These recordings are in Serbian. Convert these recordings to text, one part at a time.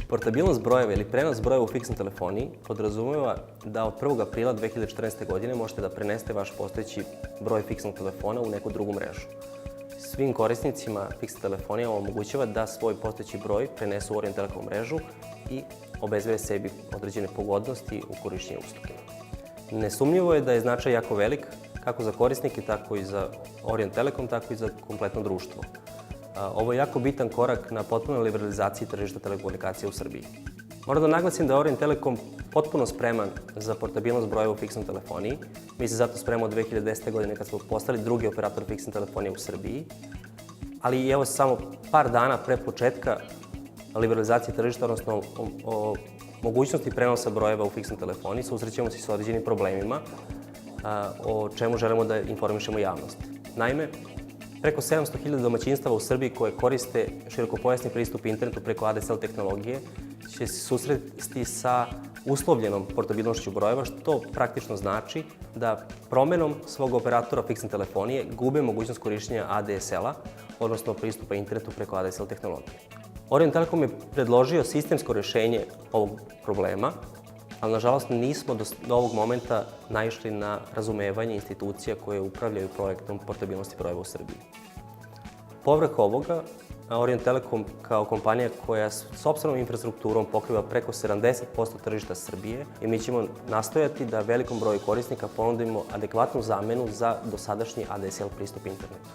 Portabilnost brojeva ili prenos brojeva u fiksnoj telefoniji podrazumeva da od 1. aprila 2014. godine možete da prenesete vaš postojeći broj fiksnog telefona u neku drugu mrežu. Svim korisnicima fiksne telefonije omogućava da svoj postojeći broj prenesu u Orient Telekom mrežu i obezbede sebi određene pogodnosti u korišćenju usluge. Nesumnjivo je da je značaj jako velik, kako za korisnike, tako i za Orient Telekom, tako i za kompletno društvo. Ovo je jako bitan korak na potpunoj liberalizaciji tržišta telekomunikacija u Srbiji. Moram da naglasim da je Orient Telekom potpuno spreman za portabilnost brojeva u fiksnoj telefoniji. Mi se zato spremamo od 2010. godine kad smo postali drugi operator fiksne telefonije u Srbiji. Ali evo samo par dana pre početka liberalizacije tržišta, odnosno o mogućnosti prenosa brojeva u fiksnoj telefoniji, susrećemo se s određenim problemima o čemu želimo da informišemo javnost. Naime, preko 700.000 domaćinstava u Srbiji koje koriste širokopojasni pristup internetu preko ADSL tehnologije će se susresti sa uslovljenom portabilnošću brojeva, što praktično znači da promenom svog operatora fiksne telefonije gube mogućnost korišćenja ADSL-a, odnosno pristupa internetu preko ADSL tehnologije. Orient Telekom je predložio sistemsko rešenje ovog problema, ali nažalost nismo do ovog momenta naišli na razumevanje institucija koje upravljaju projektom portabilnosti brojeva u Srbiji. Povrh ovoga, Orient Telekom kao kompanija koja s sopstvenom infrastrukturom pokriva preko 70% tržišta Srbije i mi ćemo nastojati da velikom broju korisnika ponudimo adekvatnu zamenu za dosadašnji ADSL pristup internetu.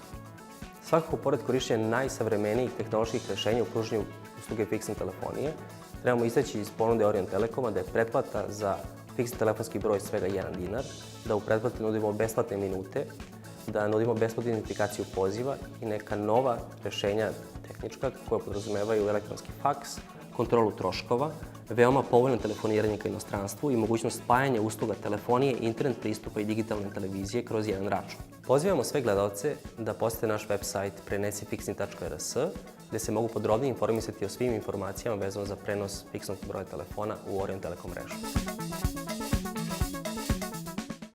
Svakako, pored korišćenja najsavremenijih tehnoloških rešenja u pružanju usluge fiksne telefonije, trebamo istaći iz ponude Orient Telekoma da je pretplata za fiksni telefonski broj svega 1 dinar, da u pretplati nudimo besplatne minute, da nudimo besplatnu identifikaciju poziva i neka nova rešenja tehnička koja podrazumevaju elektronski faks, kontrolu troškova, veoma povoljno telefoniranje ka inostranstvu i mogućnost spajanja usluga telefonije, internet pristupa i digitalne televizije kroz jedan račun. Pozivamo sve gledalce da posete naš website prenesifixni.rs gde se mogu podrobnije informisati o svim informacijama vezano za prenos fiksnog broja telefona u Orient Telekom mrežu.